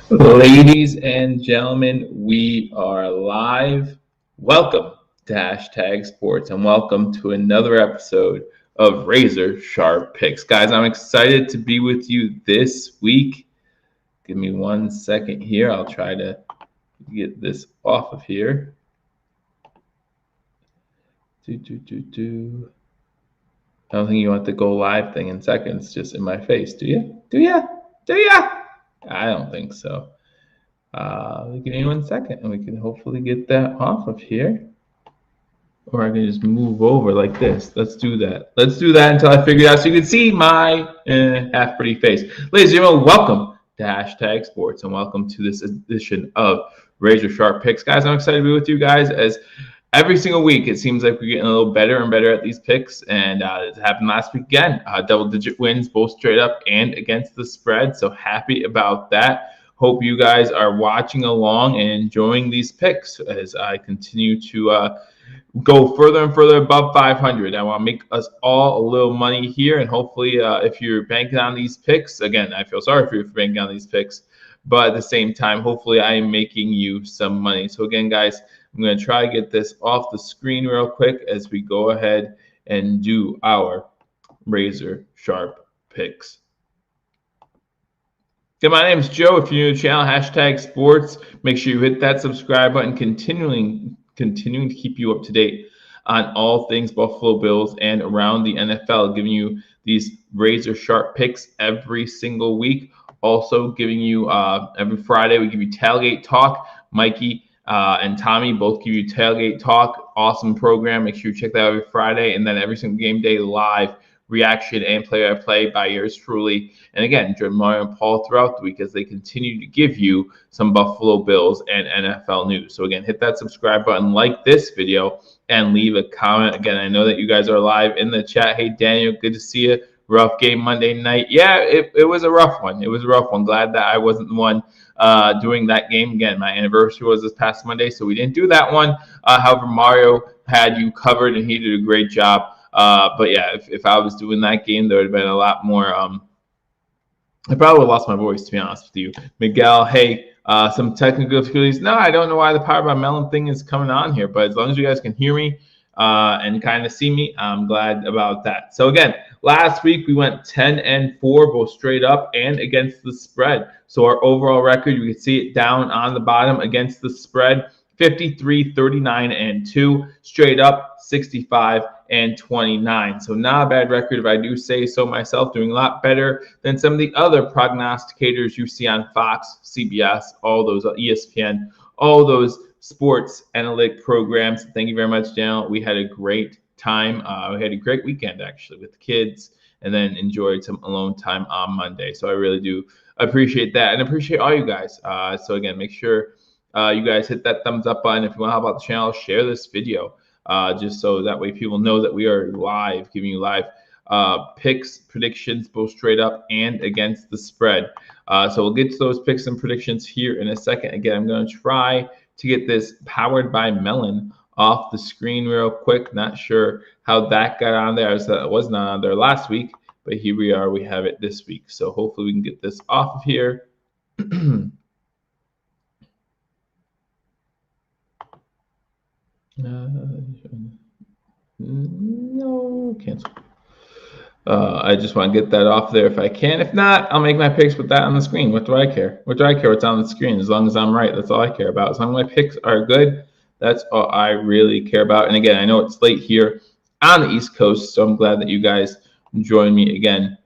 Ladies and gentlemen, we are live. Welcome to Hashtag Sports and welcome to another episode of Razor Sharp Picks. Guys, I'm excited to be with you this week. Give me 1 second here. I'll try to get this off of here. I don't think you want the go live thing in seconds just in my face, do you? Do ya? I don't think so. Give me 1 second and we can hopefully get that off of here. Or I can just move over like this. Let's do that. Until I figure it out so you can see my half pretty face. Ladies and gentlemen, welcome to Hashtag Sports and welcome to this edition of Razor Sharp Picks. Guys, I'm excited to be with you guys as every single week it seems like we're getting a little better and better at these picks. And it happened last week again. Double-digit wins, both straight up and against the spread. So happy about that. Hope you guys are watching along and enjoying these picks as I continue to go further and further above 500. I want to make us all a little money here, and hopefully if you're banking on these picks, again, I feel sorry for you for banking on these picks, but at the same time, hopefully I am making you some money. So again, guys, I'm going to try to get this off the screen real quick as we go ahead and do our Razor Sharp Picks. Okay, my name is Joe. If you're new to the channel, Hashtag Sports, make sure you hit that subscribe button, continuing to keep you up to date on all things Buffalo Bills and around the NFL, giving you these razor sharp picks every single week. Also giving you every Friday, we give you Tailgate Talk. Mikey and Tommy both give you Tailgate Talk. Awesome program. Make sure you check that out every Friday. And then every single game day live reaction and play-by-play by yours truly. And again, join Mario and Paul throughout the week as they continue to give you some Buffalo Bills and NFL news. So again, hit that subscribe button, like this video, and leave a comment. Again, I know that you guys are live in the chat. Hey, Daniel, good to see you. Rough game Monday night. Yeah, it was a rough one. Glad that I wasn't the one doing that game. Again, my anniversary was this past Monday, so we didn't do that one. However, Mario had you covered, and he did a great job. But yeah, if I was doing that game, there would have been a lot more. I probably would have lost my voice, to be honest with you. Miguel, hey, some technical difficulties. No, I don't know why the Power by Melon thing is coming on here, but as long as you guys can hear me and kind of see me, I'm glad about that. So again, last week we went 10-4, both straight up and against the spread. So our overall record, you can see it down on the bottom against the spread. 53, 39, and 2, straight up 65 and 29. So not a bad record if I do say so myself, doing a lot better than some of the other prognosticators you see on Fox, CBS, all those ESPN, all those sports analytic programs. Thank you very much, Daniel. We had a great time. We had a great weekend actually with the kids, and then enjoyed some alone time on Monday. So I really do appreciate that and appreciate all you guys. So again, make sure you guys hit that thumbs up button. If you want to help out the channel, share this video just so that way people know that we are live, giving you live picks, predictions, both straight up and against the spread. So we'll get to those picks and predictions here in a second. Again, I'm going to try to get this Powered by Melon off the screen real quick. Not sure how that got on there. It was not on there last week, but here we are. We have it this week. So hopefully we can get this off of here. No, cancel. I just want to get that off there if I can. If not, I'll make my picks with that on the screen. What do I care? What do I care what's on the screen? As long as I'm right, that's all I care about. As long as my picks are good, that's all I really care about. And again, I know it's late here on the East Coast, so I'm glad that you guys join me again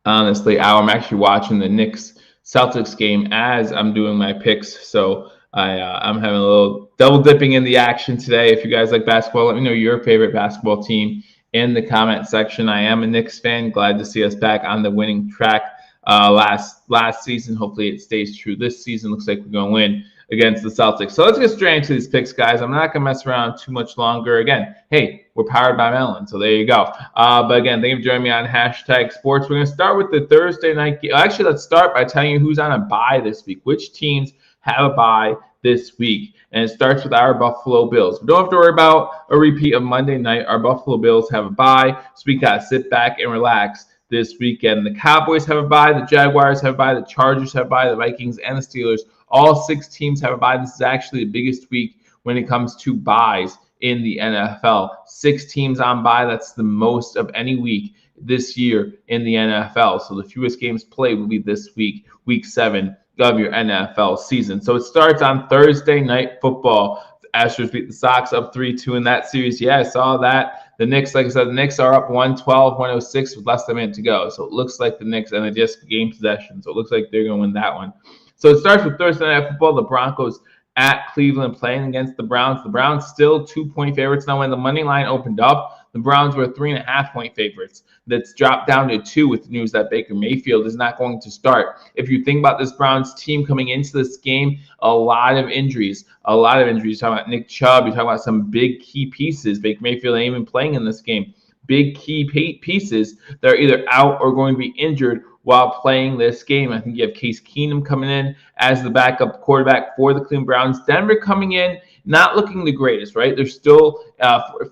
on this late hour. I'm actually watching the Knicks-Celtics game as I'm doing my picks, so I'm having a little double dipping in the action today. If you guys like basketball, let me know your favorite basketball team in the comment section. I am a Knicks fan. Glad to see us back on the winning track last season. Hopefully it stays true this season. Looks like we're going to win against the Celtics. So let's get straight into these picks, guys. I'm not going to mess around too much longer. Again, hey, we're powered by Melon, so there you go. But again, thank you for joining me on Hashtag Sports. We're going to start with the Thursday night game. Actually, let's start by telling you who's on a bye this week, which teams have a bye this week. And it starts with our Buffalo Bills. We don't have to worry about a repeat of Monday night. Our Buffalo Bills have a bye, so we got to sit back and relax this weekend. The Cowboys have a bye, the Jaguars have a bye, the Chargers have a bye, the Vikings and the Steelers. All 6 teams have a bye. This is actually the biggest week when it comes to byes in the NFL. 6 teams on bye. That's the most of any week this year in the NFL. So the fewest games played will be this week, week 7 of your NFL season. So it starts on Thursday Night Football. The Astros beat the Sox up 3-2 in that series. Yeah, I saw that. The Knicks, like I said, the Knicks are up 112-106 with less than a minute to go. So it looks like the Knicks, and they just game possession. So it looks like they're going to win that one. So it starts with Thursday Night Football. The Broncos at Cleveland playing against the Browns. The Browns still 2-point favorites. Now, when the money line opened up, the Browns were 3.5-point favorites. That's dropped down to 2 with the news that Baker Mayfield is not going to start. If you think about this Browns team coming into this game, a lot of injuries. You're talking about Nick Chubb. You're talking about some big key pieces. Baker Mayfield ain't even playing in this game. Big key pieces that are either out or going to be injured while playing this game. I think you have Case Keenum coming in as the backup quarterback for the Cleveland Browns. Denver coming in, not looking the greatest, right? They're still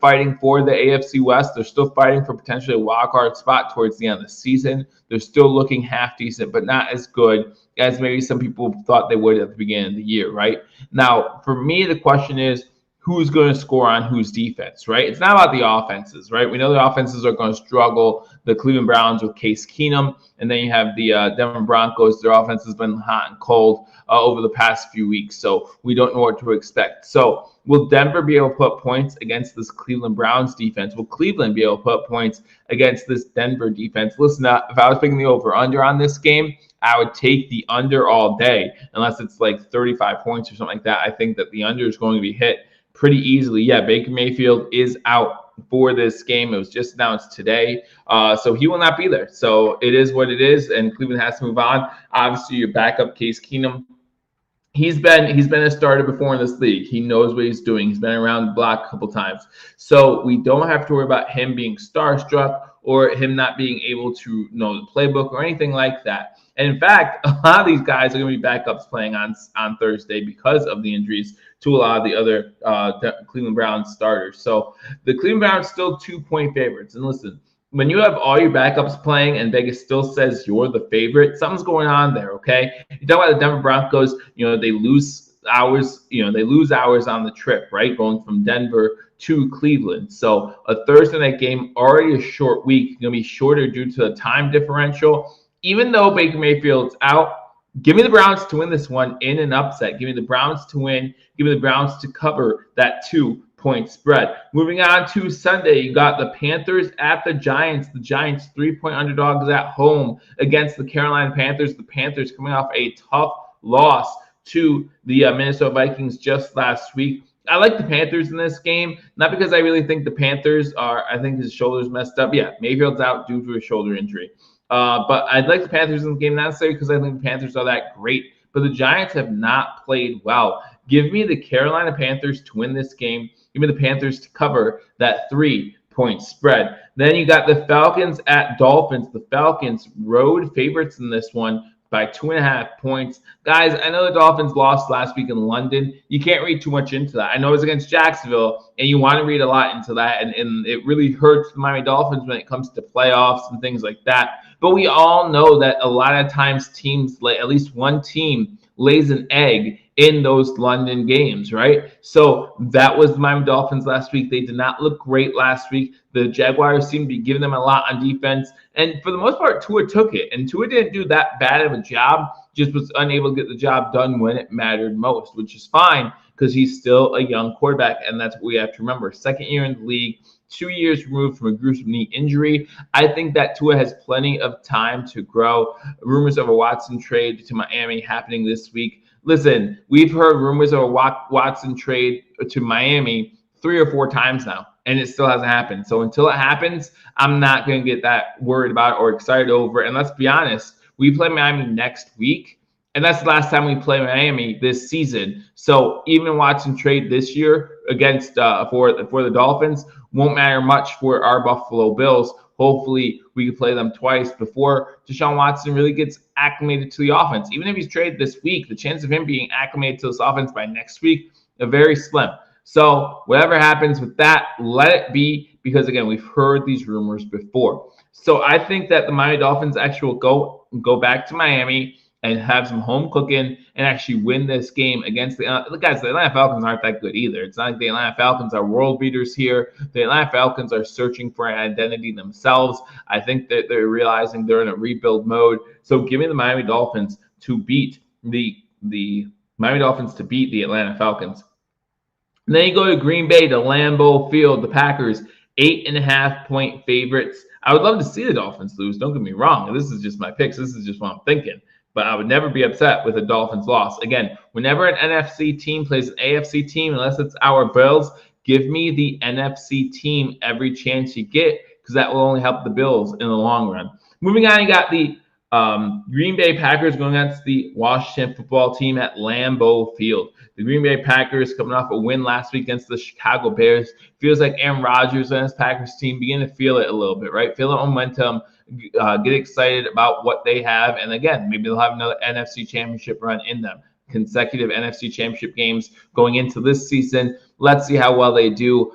fighting for the AFC West. They're still fighting for potentially a wild card spot towards the end of the season. They're still looking half decent, but not as good as maybe some people thought they would at the beginning of the year, right? Now, for me, the question is, who's going to score on whose defense, right? It's not about the offenses, right? We know the offenses are going to struggle. The Cleveland Browns with Case Keenum, and then you have the Denver Broncos. Their offense has been hot and cold over the past few weeks, so we don't know what to expect. So will Denver be able to put points against this Cleveland Browns defense? Will Cleveland be able to put points against this Denver defense? Listen, if I was picking the over-under on this game, I would take the under all day, unless it's like 35 points or something like that. I think that the under is going to be hit pretty easily. Yeah, Baker Mayfield is out for this game. It was just announced today, so he will not be there. So it is what it is, and Cleveland has to move on. Obviously, your backup Case Keenum, he's been a starter before in this league. He knows what he's doing. He's been around the block a couple times, so we don't have to worry about him being starstruck or him not being able to know the playbook or anything like that. And in fact, a lot of these guys are going to be backups playing on Thursday because of the injuries to a lot of the other Cleveland Browns starters. So the Cleveland Browns still 2-point favorites. And listen, when you have all your backups playing and Vegas still says you're the favorite, something's going on there, okay? You talk about the Denver Broncos, they lose hours, on the trip, right? Going from Denver to Cleveland. So a Thursday night game, already a short week, going to be shorter due to the time differential. Even though Baker Mayfield's out, give me the Browns to win this one in an upset. Give me the Browns to win. Give me the Browns to cover that 2-point spread. Moving on to Sunday, you got the Panthers at the Giants. The Giants 3-point underdogs at home against the Carolina Panthers. The Panthers coming off a tough loss to the Minnesota Vikings just last week. I like the Panthers in this game, not because I really think the Panthers I think his shoulder's messed up. Yeah, Mayfield's out due to a shoulder injury. But I'd like the Panthers in the game, not necessarily because I think the Panthers are that great, but the Giants have not played well. Give me the Carolina Panthers to win this game. Give me the Panthers to cover that 3-point spread. Then you got the Falcons at Dolphins. The Falcons road favorites in this one by 2.5 points. Guys, I know the Dolphins lost last week in London. You can't read too much into that. I know it was against Jacksonville, and you want to read a lot into that, and it really hurts the Miami Dolphins when it comes to playoffs and things like that. But we all know that a lot of times teams, at least one team, lays an egg in those London games, right? So that was the Miami Dolphins last week. They did not look great last week. The Jaguars seemed to be giving them a lot on defense. And for the most part, Tua took it. And Tua didn't do that bad of a job, just was unable to get the job done when it mattered most, which is fine because he's still a young quarterback. And that's what we have to remember. Second year in the league, 2 years removed from a gruesome knee injury. I think that Tua has plenty of time to grow. Rumors of a Watson trade to Miami happening this week. Listen, we've heard rumors of a Watson trade to Miami 3 or 4 times now, and it still hasn't happened. So until it happens, I'm not going to get that worried about or excited over it. And let's be honest, we play Miami next week, and that's the last time we play Miami this season. So even Watson trade this year against for the Dolphins won't matter much for our Buffalo Bills. Hopefully, we can play them twice before Deshaun Watson really gets acclimated to the offense. Even if he's traded this week, the chance of him being acclimated to this offense by next week are very slim. So whatever happens with that, let it be because, again, we've heard these rumors before. So I think that the Miami Dolphins actually will go back to Miami and have some home cooking and actually win this game against the guys. The Atlanta Falcons aren't that good either. It's not like the Atlanta Falcons are world beaters here. The Atlanta Falcons are searching for an identity themselves. I think that they're realizing they're in a rebuild mode. So give me the Miami Dolphins to beat the Miami Dolphins to beat the Atlanta Falcons. And then you go to Green Bay, to Lambeau Field, the Packers, 8.5-point favorites. I would love to see the Dolphins lose. Don't get me wrong. This is just my picks. This is just what I'm thinking. But I would never be upset with a Dolphins loss. Again, whenever an NFC team plays an AFC team, unless it's our Bills, give me the NFC team every chance you get, because that will only help the Bills in the long run. Moving on, you got the Green Bay Packers going against the Washington football team at Lambeau Field. The Green Bay Packers coming off a win last week against the Chicago Bears. Feels like Aaron Rodgers and his Packers team begin to feel it a little bit, right? Feel the momentum, get excited about what they have. And again, maybe they'll have another NFC championship run in them. Consecutive NFC championship games going into this season. Let's see how well they do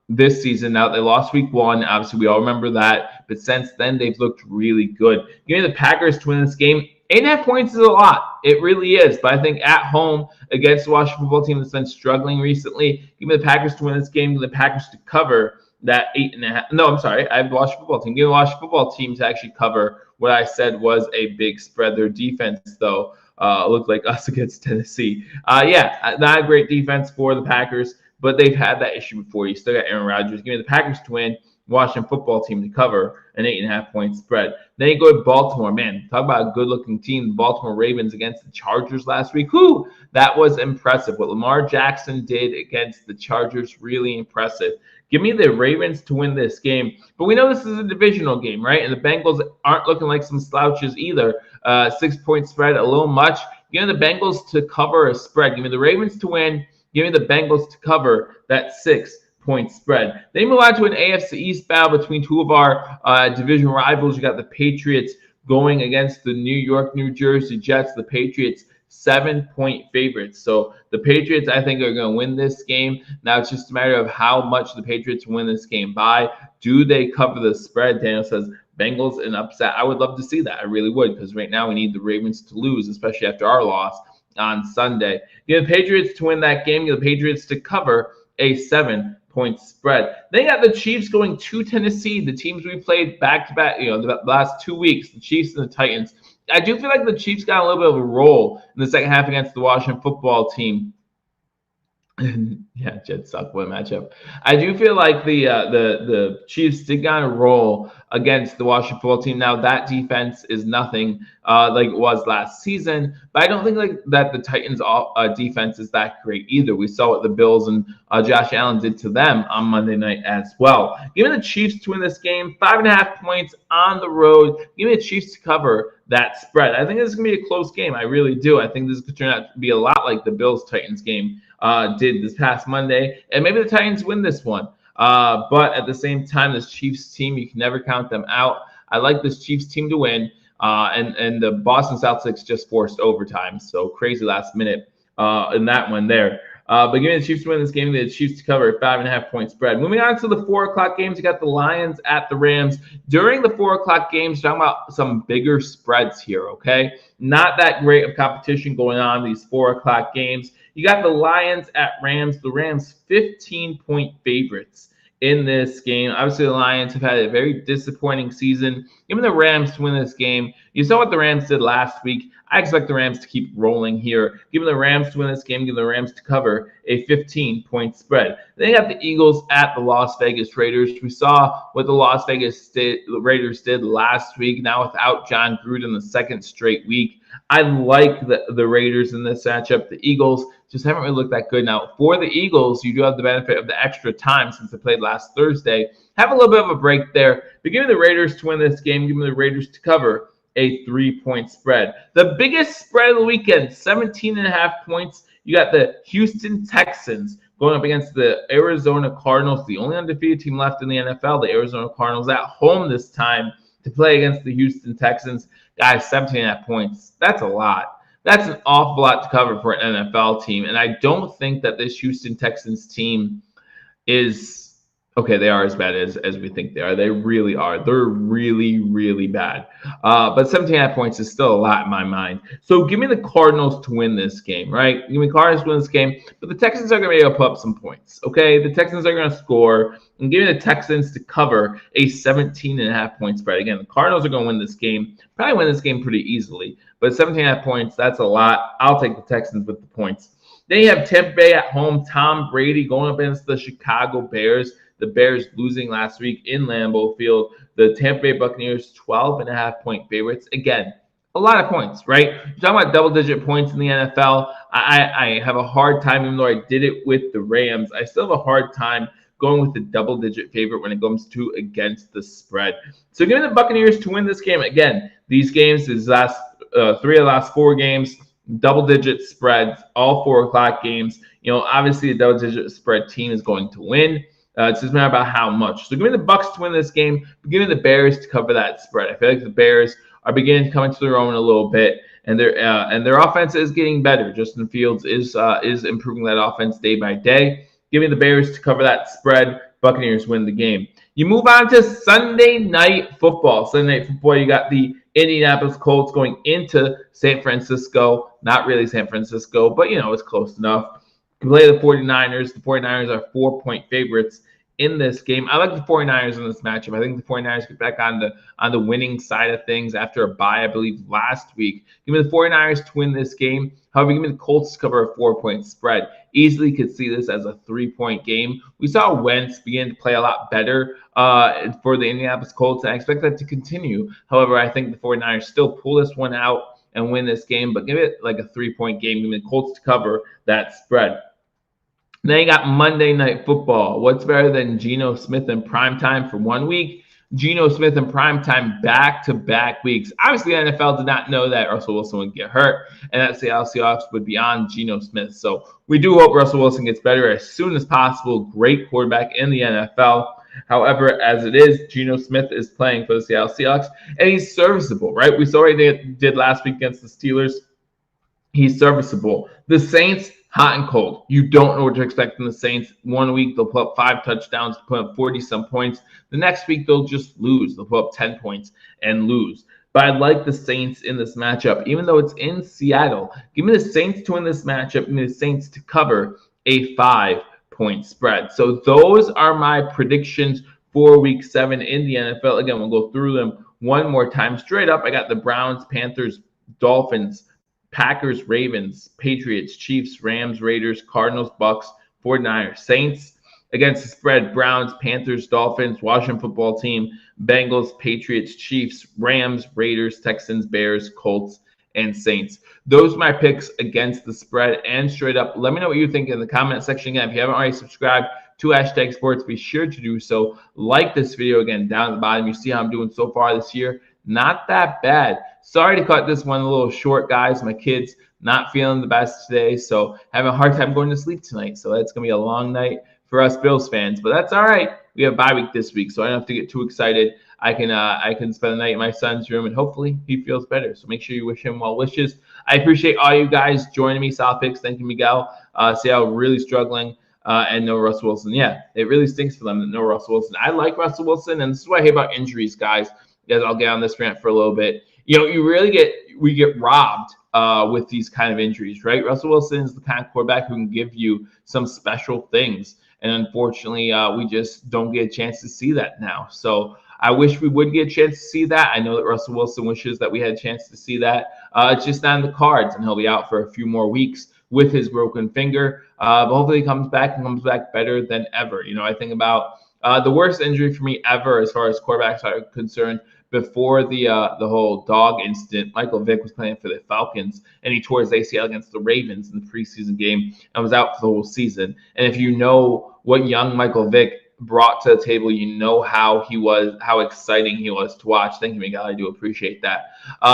this season. Now, they lost week 1. Obviously, we all remember that. But since then, they've looked really good. Give me the Packers to win this game. 8.5 points is a lot. It really is. But I think at home against the Washington football team that's been struggling recently, give me the Packers to win this game. Give me the Packers to cover that 8.5. No, I'm sorry. I have the Washington football team. Give me the Washington football team to actually cover what I said was a big spread. Their defense, though, looked like us against Tennessee. Not a great defense for the Packers, but they've had that issue before. You still got Aaron Rodgers. Give me the Packers to win. Washington football team to cover an 8.5-point spread. Then you go to Baltimore. Man, talk about a good-looking team. The Baltimore Ravens against the Chargers last week. That was impressive. What Lamar Jackson did against the Chargers, really impressive. Give me the Ravens to win this game. But we know this is a divisional game, right? And the Bengals aren't looking like some slouches either. 6-point spread, a little much. Give me the Bengals to cover a spread. Give me the Ravens to win. Give me the Bengals to cover that 6-point spread. Then move on to an AFC East battle between two of our division rivals. You got the Patriots going against the New York, New Jersey Jets. The Patriots 7-point favorites. So the Patriots, I think, are going to win this game. Now it's just a matter of how much the Patriots win this game by. Do they cover the spread? Daniel says Bengals an upset. I would love to see that. I really would, because right now we need the Ravens to lose, especially after our loss on Sunday. Give the Patriots to win that game. Give the Patriots to cover a 7-point spread. Then you got the Chiefs going to Tennessee, the teams we played back-to-back, the last 2 weeks, the Chiefs and the Titans. I do feel like the Chiefs got a little bit of a roll in the second half against the Washington football team. Yeah, Jets suck. What a matchup. I do feel like the Chiefs did kind of roll against the Washington football team. Now, that defense is nothing like it was last season, but I don't think like that the Titans defense is that great either. We saw what the Bills and Josh Allen did to them on Monday night as well. Give me the Chiefs to win this game. 5.5 points on the road. Give me the Chiefs to cover that spread. I think this is going to be a close game. I really do. I think this could turn out to be a lot like the Bills-Titans game did this past Monday, and maybe the Titans win this one. But at the same time, this Chiefs team, you can never count them out. I like this Chiefs team to win, and the Boston Celtics just forced overtime, so crazy last minute in that one there. But give me the Chiefs to win this game. The Chiefs to cover a 5.5-point spread. Moving on to the 4 o'clock games, you got the Lions at the Rams. During the 4 o'clock games, talking about some bigger spreads here, okay? Not that great of competition going on these 4 o'clock games. You got the Lions at Rams. The Rams 15-point favorites in this game. Obviously, the Lions have had a very disappointing season. Give me the Rams to win this game. You saw what the Rams did last week. I expect the Rams to keep rolling here. Give me the Rams to win this game. Give me the Rams to cover a 15-point spread. Then you got the Eagles at the Las Vegas Raiders. We saw what the Las Vegas Raiders did last week. Now without John Gruden the second straight week. I like the Raiders in this matchup. The Eagles just haven't really looked that good. Now, for the Eagles, you do have the benefit of the extra time since they played last Thursday. Have a little bit of a break there. But give me the Raiders to win this game. Give me the Raiders to cover a 3-point spread. The biggest spread of the weekend, 17.5 points. You got the Houston Texans going up against the Arizona Cardinals, the only undefeated team left in the NFL. The Arizona Cardinals at home this time to play against the Houston Texans. Guys, 17.5 points. That's a lot. That's an awful lot to cover for an NFL team. And I don't think that this Houston Texans team is Okay, they are as bad as we think they are. They really are. They're really, really bad. But 17.5 points is still a lot in my mind. So give me the Cardinals to win this game, right? Give me Cardinals to win this game, but the Texans are going to be able to put up some points, okay? The Texans are going to score, and give me the Texans to cover a 17.5 point spread. Again, the Cardinals are going to win this game, probably win this game pretty easily, but 17.5 points, that's a lot. I'll take the Texans with the points. Then you have Tampa Bay at home, Tom Brady going up against the Chicago Bears. The Bears losing last week in Lambeau Field. The Tampa Bay Buccaneers 12.5 point favorites. Again, a lot of points, right? You're talking about double-digit points in the NFL. I have a hard time, even though I did it with the Rams, I still have a hard time going with the double-digit favorite when it comes to against the spread. So give me the Buccaneers to win this game. Again, these games, these last 3 of the last 4 games, double-digit spreads, all 4 o'clock games. Obviously, a double-digit spread team is going to win. It's just a matter about how much. So give me the Bucks to win this game. But give me the Bears to cover that spread. I feel like the Bears are beginning to come into their own a little bit, and their offense is getting better. Justin Fields is improving that offense day by day. Give me the Bears to cover that spread. Buccaneers win the game. You move on to Sunday Night Football. Sunday Night Football, you got the Indianapolis Colts going into San Francisco. Not really San Francisco, but it's close enough. Play the 49ers. The 49ers are 4-point favorites in this game. I like the 49ers in this matchup. I think the 49ers get back on the winning side of things after a bye, I believe, last week. Give me the 49ers to win this game. However, give me the Colts to cover a 4-point spread. Easily could see this as a 3-point game. We saw Wentz begin to play a lot better for the Indianapolis Colts, and I expect that to continue. However, I think the 49ers still pull this one out and win this game, but give it like a 3-point game. Give me the Colts to cover that spread. Then you got Monday Night Football. What's better than Geno Smith in primetime for 1 week? Geno Smith in primetime back-to-back weeks. Obviously, the NFL did not know that Russell Wilson would get hurt and that Seattle Seahawks would be on Geno Smith. So we do hope Russell Wilson gets better as soon as possible. Great quarterback in the NFL. However, as it is, Geno Smith is playing for the Seattle Seahawks, and he's serviceable, right? We saw what he did last week against the Steelers. He's serviceable. The Saints, hot and cold. You don't know what to expect from the Saints. 1 week, they'll put up 5 touchdowns, put up 40-some points. The next week, they'll just lose. They'll put up 10 points and lose. But I like the Saints in this matchup, even though it's in Seattle. Give me the Saints to win this matchup. Give me the Saints to cover a 5-point spread. So those are my predictions for Week 7 in the NFL. Again, we'll go through them one more time. Straight up, I got the Browns, Panthers, Dolphins, Packers, Ravens, Patriots, Chiefs, Rams, Raiders, Cardinals, Bucks, 49ers, Saints against the spread, Browns, Panthers, Dolphins, Washington football team, Bengals, Patriots, Chiefs, Rams, Raiders, Texans, Bears, Colts, and Saints. Those are my picks against the spread and straight up. Let me know what you think in the comment section. Again, if you haven't already subscribed to Hashtag Sports, be sure to do so. Like this video again down at the bottom. You see how I'm doing so far this year. Not that bad. Sorry to cut this one a little short, guys. My kids not feeling the best today, so having a hard time going to sleep tonight. So that's going to be a long night for us Bills fans, but that's all right. We have a bye week this week, so I don't have to get too excited. I can spend the night in my son's room, and hopefully he feels better. So make sure you wish him well wishes. I appreciate all you guys joining me. Solid picks. Thank you, Miguel. Seattle really struggling. And no Russell Wilson. Yeah, it really stinks for them that no Russell Wilson. I like Russell Wilson, and this is what I hate about injuries, guys. I'll get on this rant for a little bit. We get robbed with these kind of injuries, right? Russell Wilson is the kind of quarterback who can give you some special things, and unfortunately, we just don't get a chance to see that now. So I wish we would get a chance to see that. I know that Russell Wilson wishes that we had a chance to see that. It's just not in the cards, and he'll be out for a few more weeks with his broken finger. But hopefully he comes back and comes back better than ever. I think about the worst injury for me ever as far as quarterbacks are concerned. Before the whole dog incident, Michael Vick was playing for the Falcons, and he tore his ACL against the Ravens in the preseason game and was out for the whole season. And if you know what young Michael Vick brought to the table, you know how exciting he was to watch. Thank you, Miguel. I do appreciate that.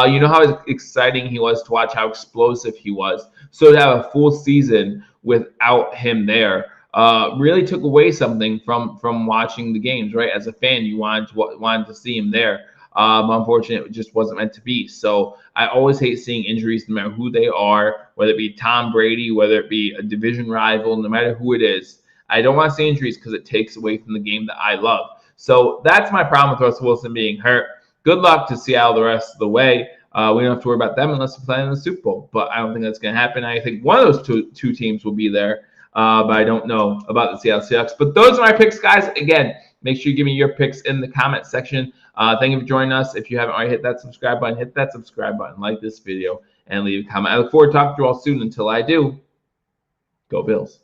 You know how exciting he was to watch, how explosive he was. So to have a full season without him there really took away something from watching the games, right? As a fan, you wanted to see him there. Unfortunately, it just wasn't meant to be. So I always hate seeing injuries, no matter who they are, whether it be Tom Brady, whether it be a division rival, no matter who it is. I don't want to see injuries because it takes away from the game that I love. So that's my problem with Russell Wilson being hurt. Good luck to Seattle the rest of the way. We don't have to worry about them unless we play in the Super Bowl, but I don't think that's going to happen. I think one of those two teams will be there, but I don't know about the Seattle Seahawks. But those are my picks, guys. Again, make sure you give me your picks in the comment section. Thank you for joining us. If you haven't already hit that subscribe button, like this video, and leave a comment. I look forward to talking to you all soon. Until I do, go Bills.